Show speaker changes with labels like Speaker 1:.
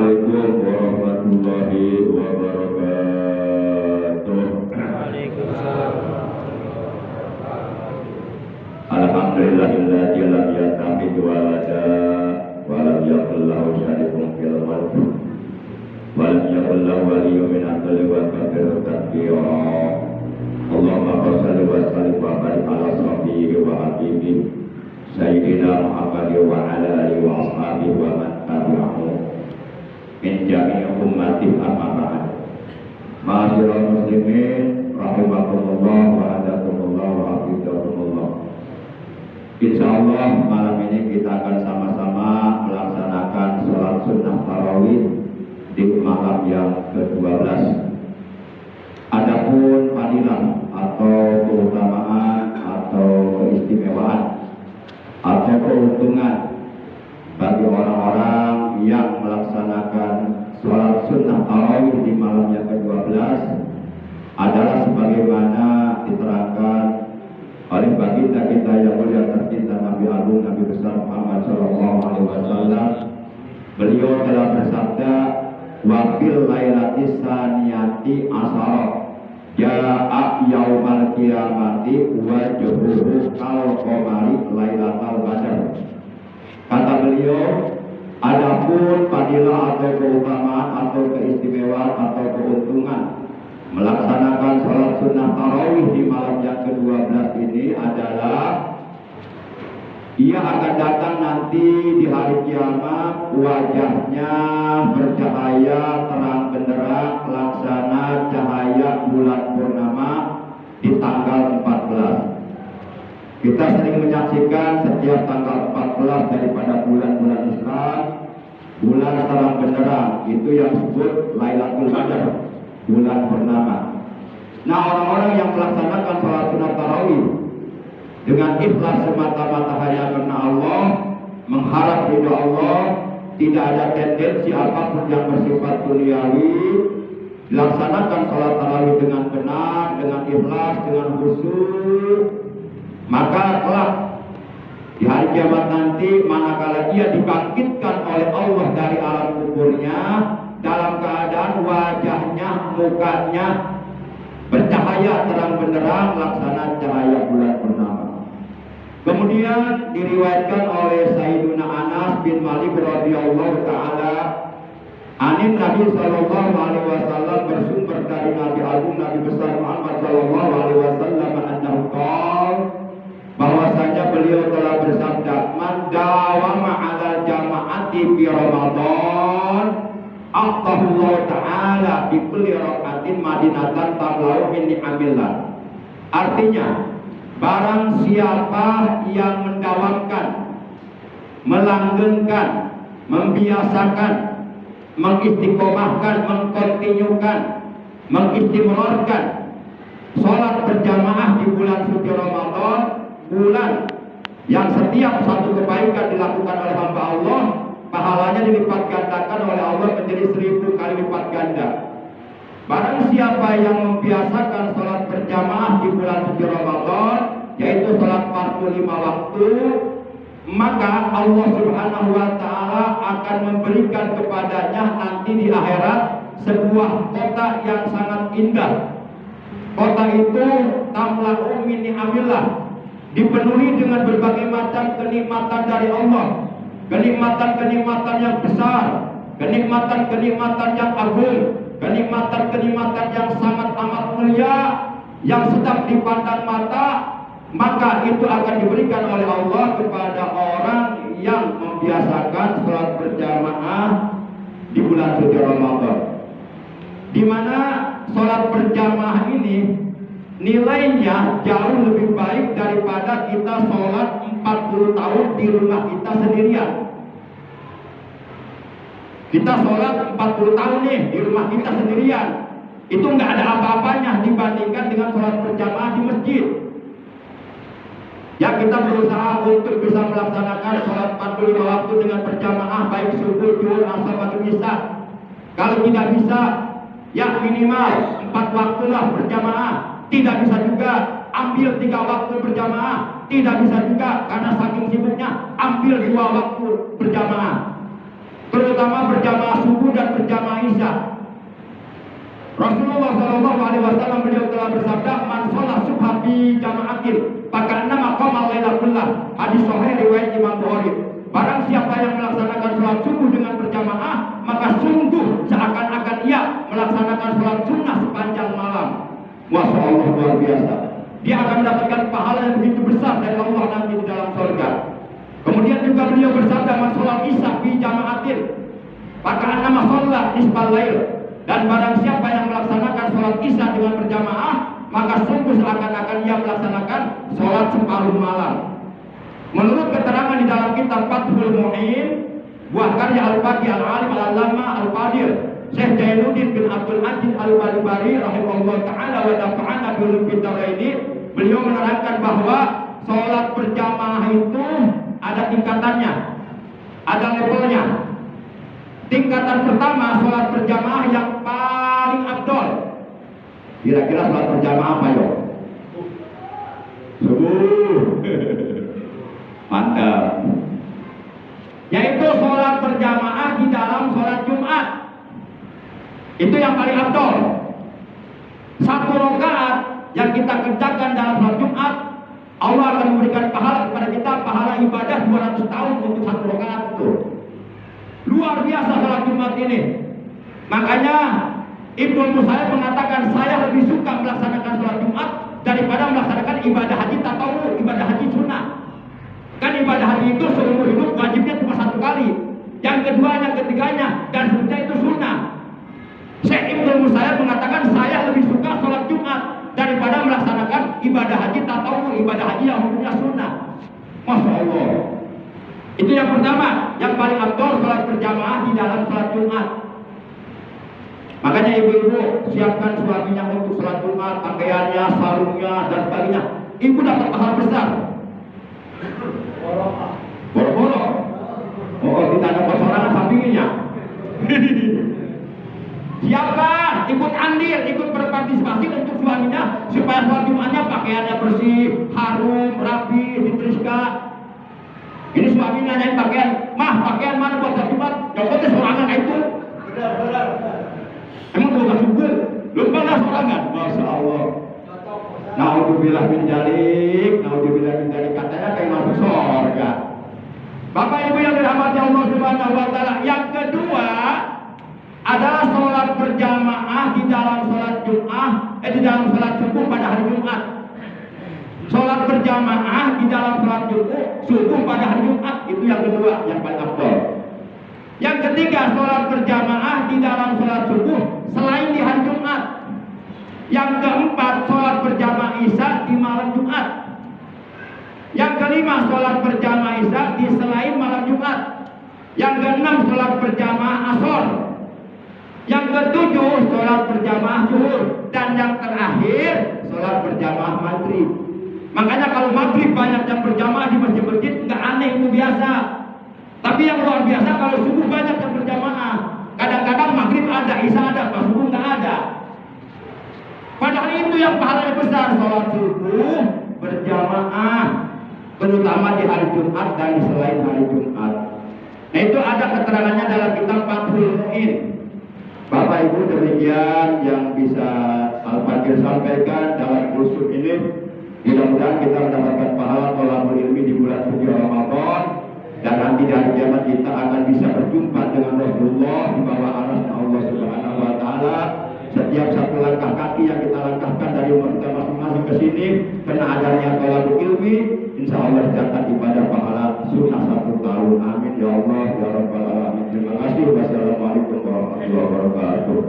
Speaker 1: Assalamualaikum warahmatullahi wabarakatuh.
Speaker 2: Waalaikumsalam.
Speaker 1: Alhamdulillahilladzi lam yattakhidh walada wa lam yakul lahu syarikun fil mulk wa lam yakul lahu waliyyun min adh-dhilli wa kabbirhu takbira. Allahumma shalli wa sallim wa barik ala sahbihi wa habibihi Sayyidina Muhammad wa ala alihi wa ashabihi wa man tabi'ahu min jami'i ummati amma ba'd. Ma'asyiral muslimin rahimakumullah wa hadakumullah wa hafizakumullah. Insyaallah malam ini kita akan sama-sama melaksanakan sholat sunnah tarawih di malam yang ke-12. Adapun fadilah atau keutamaan atau keistimewaan atau keuntungan bagi orang-orang yang melaksanakan sholat sunnah tarawih di malam yang ke-12 adalah sebagaimana diterangkan oleh baginda kita yang mulia tercinta Nabi Agung Nabi besar Muhammad Sallallahu Alaihi Wasallam. Beliau telah bersabda, "Wafil lailatis saniyati asara ja'a yaumal kiamati wa juhuhu kal qamari lailatal badar." Kata beliau, adapun fadilah atau keutamaan atau keistimewaan atau keuntungan melaksanakan sholat sunnah tarawih di malam yang ke-12 ini adalah ia akan datang nanti di hari kiamat, wajahnya bercahaya terang benderang laksana cahaya bulan purnama di tanggal 14. Kita sering menyaksikan setiap tanggal 14 daripada bulan-bulan Islam, bulan terang benderang, itu yang disebut Lailatul Qadar, bulan purnama. Nah, orang-orang yang melaksanakan sholat sunnah tarawih dengan ikhlas semata-mata hanya karena Allah, mengharap ridho Allah, tidak ada tendensi apapun yang bersifat duniawi, dilaksanakan sholat tarawih dengan benar, dengan ikhlas, dengan khusyuk, maka kelak di hari kiamat nanti manakala ia dibangkitkan oleh Allah dari alam kuburnya dalam keadaan wajahnya, mukanya bercahaya terang benderang laksana cahaya bulan purnama. Kemudian diriwayatkan oleh Sayyiduna Anas bin Malik radhiyallahu taala anin Nabi sallallahu alaihi wasallam, bersumber dari Nabi Agung Nabi besar Muhammad sallallahu alaihi wasallam, annahu qala, bahwasanya beliau telah bersabda, "Man dawama 'ala jama'ati fi Ramadan Allah Ta'ala bi kulli rak'atin madinatan tamlau min ni'amillah." Artinya, barang siapa yang mendawamkan, melanggengkan, membiasakan, mengistiqomahkan, mengkontinyukan, mengistimrorkan sholat berjamaah di bulan suci Ramadan, bulan yang setiap satu kebaikan dilakukan oleh hamba Allah, pahalanya dilipat gandakan oleh Allah menjadi 1000 kali lipat ganda. Barang siapa yang membiasakan sholat berjamaah di bulan suci Ramadan, yaitu sholat fardu 5 waktu, maka Allah Subhanahu wa Ta'ala akan memberikan kepadanya nanti di akhirat sebuah kota yang sangat indah. Kota itu tamla'u min ni'amillah, dipenuhi dengan berbagai macam kenikmatan dari Allah, kenikmatan-kenikmatan yang besar, kenikmatan-kenikmatan yang agung, kenikmatan-kenikmatan yang sangat amat mulia, yang sedang dipandang mata, maka itu akan diberikan oleh Allah kepada orang yang membiasakan sholat berjamaah di bulan suci Ramadan, di mana sholat berjamaah ini nilainya jauh lebih baik daripada kita sholat 40 tahun di rumah kita sendirian. Kita sholat 40 tahun nih di rumah kita sendirian, itu nggak ada apa-apanya dibandingkan dengan sholat berjamaah di masjid. Ya, kita berusaha untuk bisa melaksanakan sholat 45 waktu dengan berjamaah, baik subuh, zuhur, asar, maghrib, isya. Kalau tidak bisa, ya minimal 4 waktu lah berjamaah. Tidak bisa juga ambil 3 waktu berjamaah. Tidak bisa juga karena saking sibuknya ambil 2 waktu berjamaah. terutama berjamaah subuh dan berjamaah isya. Rasulullah SAW beliau telah bersabda, "Man sholat subha fi jama'atin, faka'annama qama al-laila kullah." Hadis sahih riwayat Imam Bukhari. Barang siapa yang melaksanakan sholat subuh dengan berjamaah, maka sungguh seakan-akan ia melaksanakan sholat sunnah sepanjang malam. Masya Allah, luar biasa. Dia akan mendapatkan pahala yang begitu besar dari Allah nanti di dalam surga. Kemudian juga beliau bersabda, "Man sholat isya fi jama'atin, faka'annama sholat nisfal lail." Dan barang siapa yang melaksanakan sholat isya dengan berjamaah, maka sungguh seakan-akan ia melaksanakan sholat separuh malam. Menurut keterangan di dalam kitab Fathul Mu'in, buah karya Al-Baqi Al-Alim Al-Allama Al-Fadil Syekh Jainuddin bin Abdul Aziz Al-Balibari rahimahullah ta'ala wa dafa'ana bil ini, beliau menerangkan bahwa sholat berjamaah itu ada tingkatannya, ada levelnya. Tingkatan pertama, sholat berjamaah yang paling afdol. Kira-kira sholat berjamaah apa yuk? Subuh. Mantap. Yaitu sholat berjamaah di dalam sholat Jumat. Itu yang paling afdol. Satu rakaat yang kita kerjakan dalam sholat Jumat, Allah akan memberikan pahala kepada kita, pahala ibadah 200 tahun untuk satu rakaat itu. Luar biasa sholat Jumat ini. Makanya Ibnu Musayyib mengatakan, saya lebih suka melaksanakan sholat Jumat daripada melaksanakan ibadah haji tatawwu, ibadah haji sunnah. Kan ibadah haji itu seumur hidup wajibnya cuma satu kali. Yang kedua, yang ketiganya, dan seterusnya itu sunnah. Syekh Ibnu Musayyib mengatakan, saya lebih suka sholat Jumat daripada melaksanakan ibadah haji tatawwu, ibadah haji yang hukumnya sunnah. Masya Allah. Itu yang pertama, yang paling afdol sholat berjamaah di dalam sholat Jumat. Makanya ibu-ibu siapkan suaminya untuk sholat Jumat, pakaiannya, sarungnya, dan sebagainya. Ibu dapat pahala besar. Boro-boro. Oh, kita ada persoalan sampingnya. Siapkan, ikut andil, ikut berpartisipasi untuk suaminya supaya sholat Jumatnya pakaiannya bersih, harum, rapi, diteruskan. Ini suami nanyain pakaian, "Mah, pakaian mana buat sholat Jumat?" Jawabnya sorangan itu. Benar. Emang bukan subur? Lupa lah sorangan. Masya Allah. Naudzubillah min dzalik, naudzubillah min dzalik, katanya kayak masuk surga. Bapak Ibu yang dirahmati Allah Subhanahu wa taala, yang kedua adalah sholat berjamaah di dalam sholat Jumat, di dalam sholat subuh pada hari Jumat. Sholat berjamaah di dalam sholat subuh pada hari Jumat, itu yang kedua, yang paling afdol. Yang ketiga, sholat berjamaah di dalam sholat subuh selain di hari Jumat. Yang keempat, sholat berjamaah isya di malam Jumat. Yang kelima, sholat berjamaah isya di selain malam Jumat. Yang keenam, sholat berjamaah asar. Yang ketujuh, sholat berjamaah zuhur. Dan yang terakhir, sholat berjamaah maghrib. Makanya kalau maghrib banyak yang berjamaah di masjid-masjid, nggak aneh, itu biasa. Tapi yang luar biasa kalau subuh banyak yang berjamaah. Kadang-kadang maghrib ada, isya ada, pas subuh nggak ada. Padahal itu yang pahalanya besar, sholat subuh berjamaah, terutama di hari Jumat dan di selain hari Jumat. Nah, itu ada keterangannya dalam kitab Fathul Mu'in. Bapak Ibu, demikian yang bisa Al-Fadil sampaikan dalam usul ini. Mudah-mudahan kita mendapatkan pahala thalabul ilmi di bulan suci Ramadan, dan nanti di hari kiamat kita akan bisa berjumpa dengan Rasulullah di bawah arasnya Allah Subhanahu wa taala. Setiap satu langkah kaki yang kita langkahkan dari umur kita masing-masing ke sini, karena adanya thalabul ilmi, insya Allah dicatat ibadah pahala sunnah 1 tahun. Amin ya Allah ya Rabbal alamin. Terima kasih. Wassalamualaikum warahmatullahi wabarakatuh.